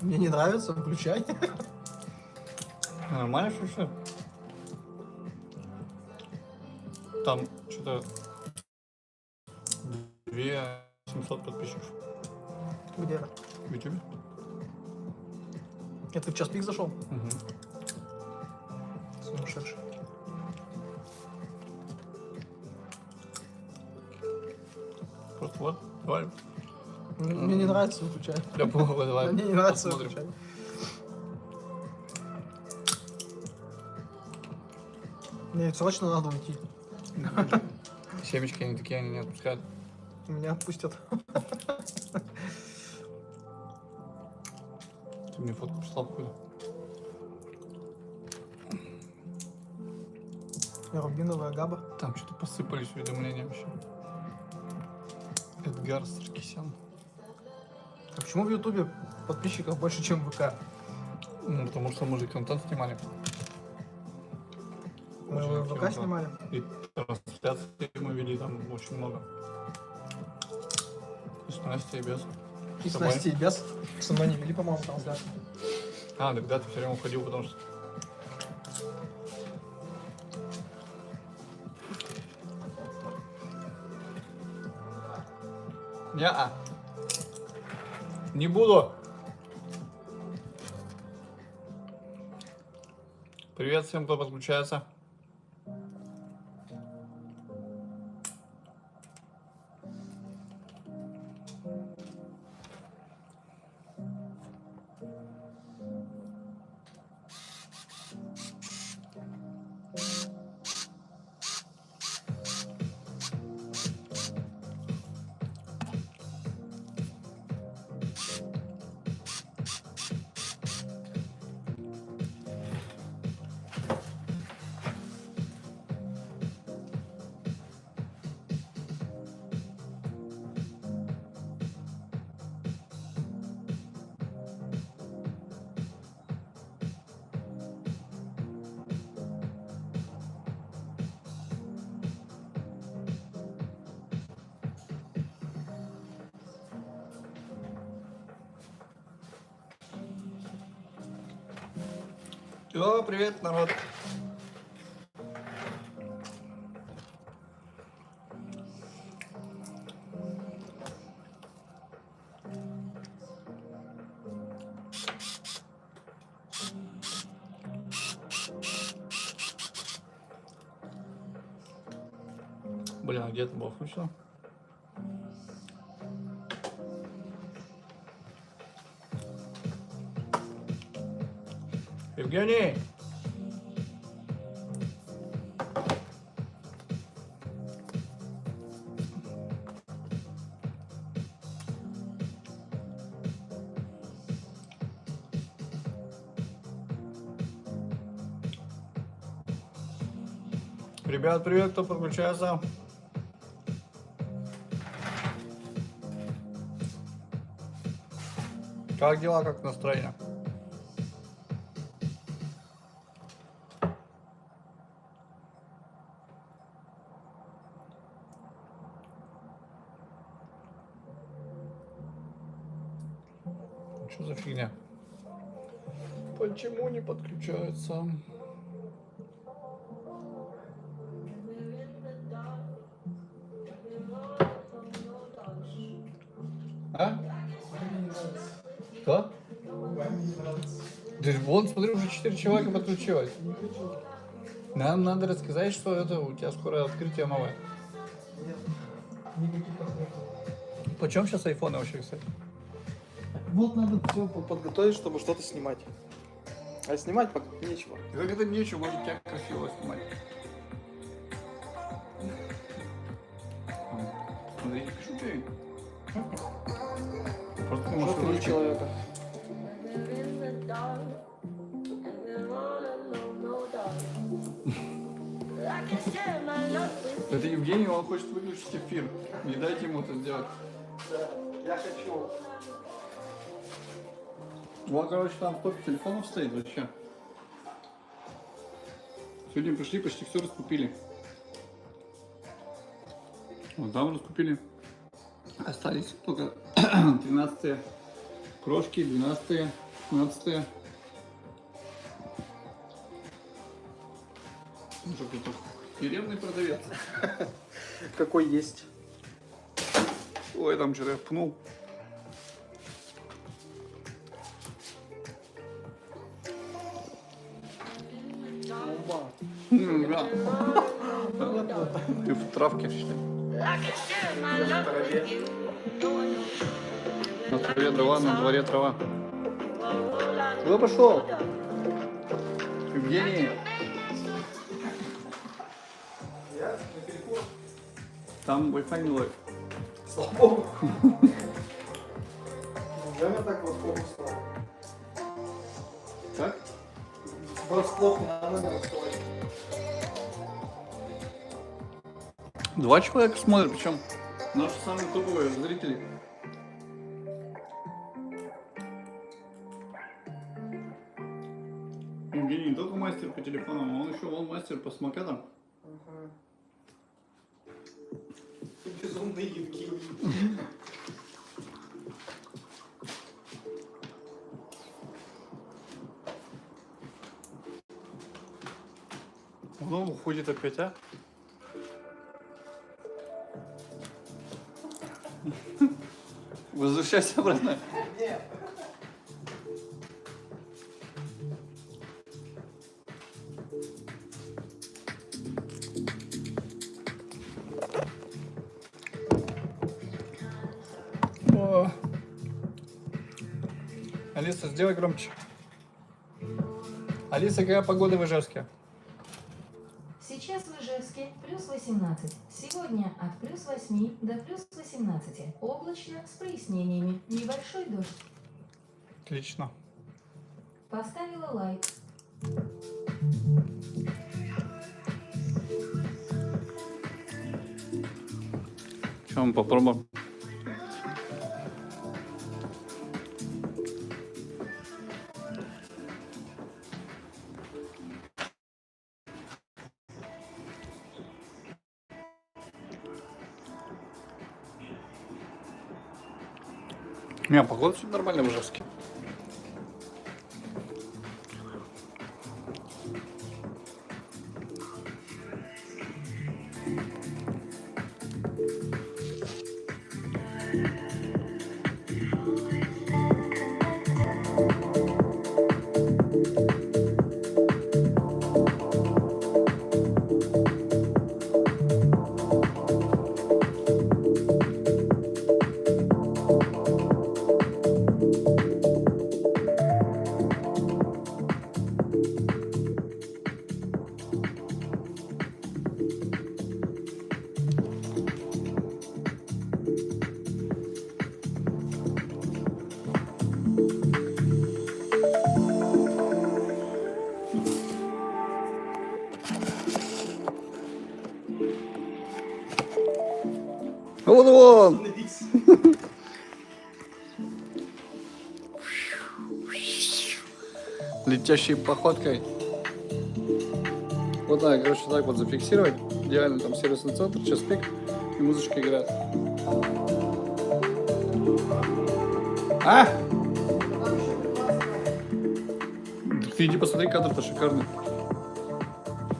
Мне не нравится, включай. Нормально все. Там что-то 2700 подписчиков Где? в YouTube. Это в час пик зашел? Угу. Сумасшедший. Просто вот, давай. Мне не нравится, выключай. Для Бога, давай. Мне не нравится, посмотрим. выключай. Мне срочно надо уйти. Семечки они такие, они не отпускают. Меня отпустят. Ты мне фотку прислал какую-то. Рубиновая габа. Там что-то посыпались уведомления вообще. Эдгар Саркисян. А почему в Ютубе подписчиков больше, чем в ВК? Ну, потому что мы же контент снимали. Мы Очень в активно, ВК снимали. И трансляции мы вели там очень много. И с Настей, и без. И с тобой. Настей, и без. Со мной не вели, по-моему, трансляцию. А, тогда ты все время уходил, потому что... Не-а. Не буду. Привет всем, кто подключается. О, привет, народ. Блин, а где это было включено? Евгений! Ребят, привет, кто подключается. Как дела, как настроение? Что за фигня? Почему не подключается? А? Что? Да вон, смотри, уже 4 человека подключилось. Нам надо рассказать, что это у тебя скоро открытие новое. Почем сейчас айфоны вообще, кстати? Вот надо все подготовить, чтобы что-то снимать. А снимать пока нечего. Как это нечего, может тебя красиво снимать. Смотри, пишу ты. Просто потому Что что 3 ручки. человека. Это Евгений, он хочет выключить эфир. Не дайте ему это сделать. Да, я хочу. Вот, короче, там столько телефонов стоит вообще. Сегодня пришли, почти все раскупили. Вот там раскупили. Остались только 13 крошки, 12 16. Ну что ты, деревный продавец. Какой есть. Ой, там что-то я пнул. Оба. Да. Ты в травке, что ли? Я в траве. На траве дрова, на дворе трава. Куда пошел? Евгений. Я на перекур. Там Wi-Fi не ловит. Слава богу. Неужели так вот плохо стало? Как? Врасплох на номер свой. 2 человека смотрят, причем наши самые топовые зрители. Евгений не только мастер по телефонам, а он еще мастер по самокатам. Ага. Безумный Евгений. Он уходит опять, а? Возвращайся обратно. Нет. О. Алиса, сделай громче. Алиса, какая погода в Ижевске? Сейчас в Ижевске плюс 18. Сегодня от плюс 8 до плюс 18. Облачно с прояснениями. Небольшой дождь. Отлично. Поставила лайк. Что мы попробуем? Не, погода все нормально в Ижевске. Вон! Остановись. Летящей походкой. Вот надо, короче, так вот зафиксировать. Идеально там сервисный центр, час пик, и музычка играет. А? Ты иди посмотри, кадр-то шикарный.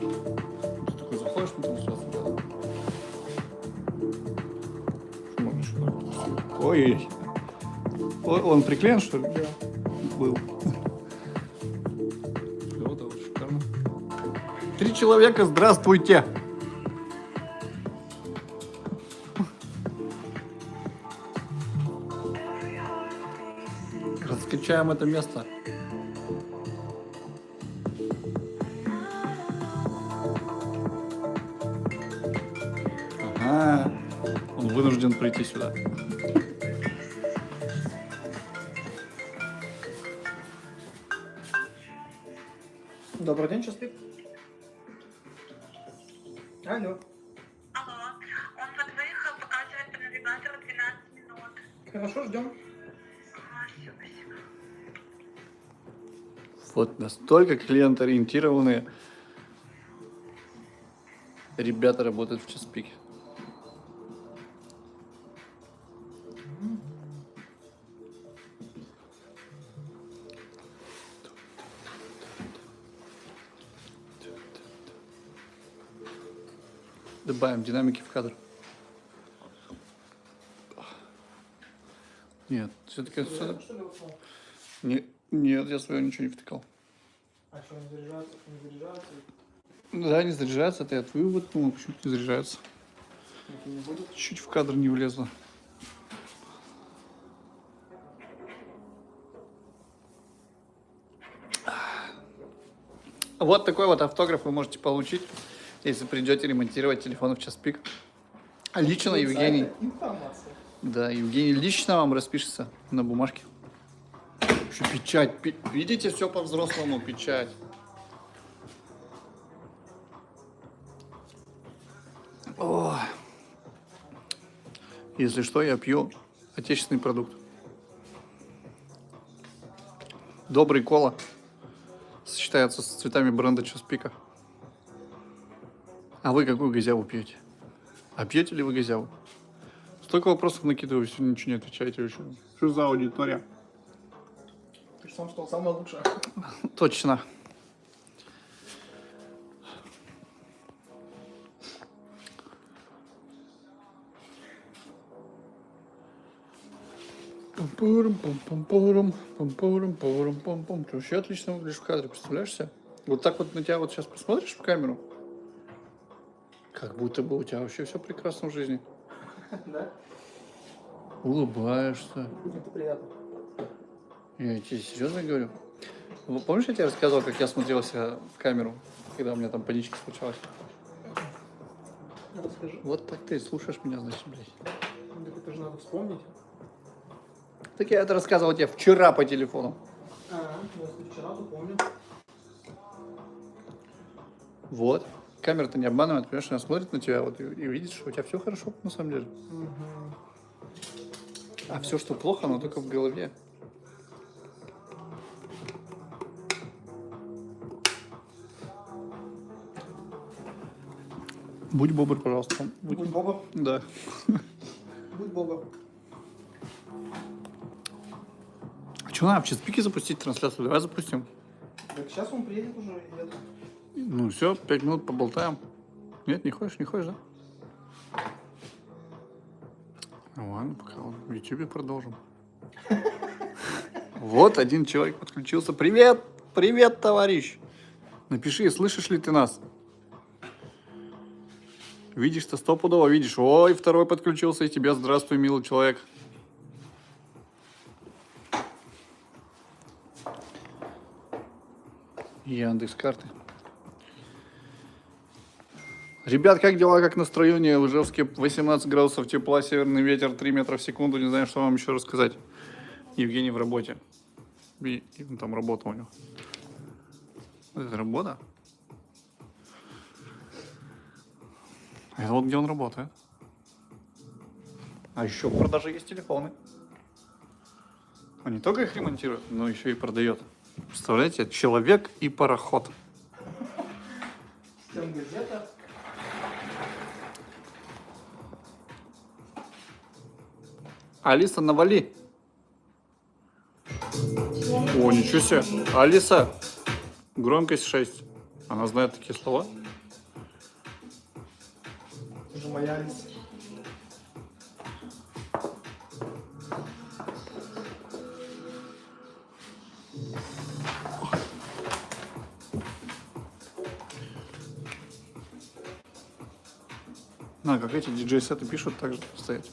Ты такой заходишь на трансляцию, да? Что можешь? Ой, ой, он приклеен, что ли? Да. Был. Вот, вот, шикарно. 3 человека, здравствуйте! Раскачаем это место. Ага. Он вынужден прийти сюда. Добрый день, счастлив. Алло. Алло, он вот выехал, показывает по навигатору 12 минут. Хорошо, ждем. Все, спасибо. Вот настолько клиент-ориентированные ребята работают в час пик. Добавим динамики в кадр. Нет, все-таки... Что ли воткнул? Нет, я свое ничего не втыкал. А что, не заряжается? Не заряжается? Да, не заряжается, это я твою воткнул, почему-то не заряжается. Это не будет? Чуть в кадр не влезло. Вот такой вот автограф вы можете получить, если придете ремонтировать телефон в час пик. А лично Евгений, Информация. да, Евгений лично вам распишется на бумажке. Еще печать, видите, все по-взрослому, печать. О. Если что, я пью отечественный продукт. Добрый кола сочетается с цветами бренда Чоспика. А вы какую газяву пьете? А пьете ли вы газяву? Столько вопросов накидываю, все ничего не отвечаете еще. Что за аудитория? Ты же сам сказал, самое лучшее. Точно. Ты вообще отлично выглядишь в кадре, представляешь себе? Вот так вот на тебя вот сейчас посмотришь в камеру, как будто бы у тебя вообще все прекрасно в жизни. Да? Улыбаешься. Это приятно. Я тебе серьезно говорю. Помнишь, я тебе рассказывал, как я смотрелся в камеру, когда у меня там паничка случалась? Расскажи. Вот так ты слушаешь меня, значит, блядь. Ну, так это же надо вспомнить. Так я это рассказывал тебе вчера по телефону. Ну если вчера, то помню. Вот. Камера-то не обманывает, понимаешь, она смотрит на тебя вот, и видит, что у тебя все хорошо на самом деле. А все, что плохо, оно только в голове. Будь бобр, пожалуйста. Будь богом. Да. Будь богом. А что, надо в Чеспике запустить трансляцию? Давай запустим. Так сейчас он приедет уже, и это. Ну все, 5 минут поболтаем. Нет, не хочешь, да? Ну ладно, пока в Ютубе продолжим. Вот один человек подключился. Привет! Привет, товарищ! Напиши, слышишь ли ты нас? Видишь-то стопудово, видишь. Ой, второй подключился, и тебе здравствуй, милый человек. Яндекс.Карты. Ребят, как дела, как настроение? В Ижевске 18 градусов тепла, северный ветер 3 метра в секунду. Не знаю, что вам еще рассказать. Евгений в работе. И там работа у него. Это работа? Это вот где он работает. А еще в продаже есть телефоны. Он не только их ремонтирует, но еще и продает. Представляете, человек и пароход. Стен газета. Алиса, навали. О, ничего себе. Алиса, громкость 6. Она знает такие слова? Это же моя Алиса. На, как эти диджей-сеты пишут, так же стоять.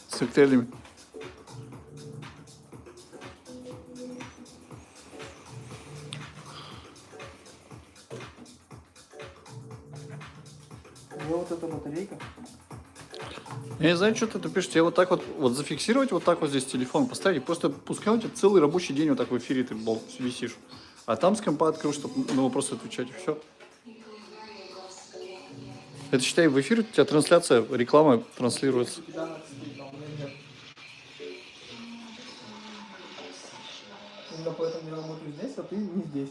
С коктейлями. Где вот эта батарейка? Я не знаю, что ты пишешь. Тебе вот так вот зафиксировать вот так вот здесь телефон, поставить, и просто пускай у тебя целый рабочий день вот так в эфире ты висишь. А там с компа открыл, чтобы на вопросы отвечать, и все. Это, считай, в эфире у тебя трансляция, реклама транслируется. У тебя надо сидеть, а у меня нет. Именно поэтому я работаю здесь, а ты не здесь.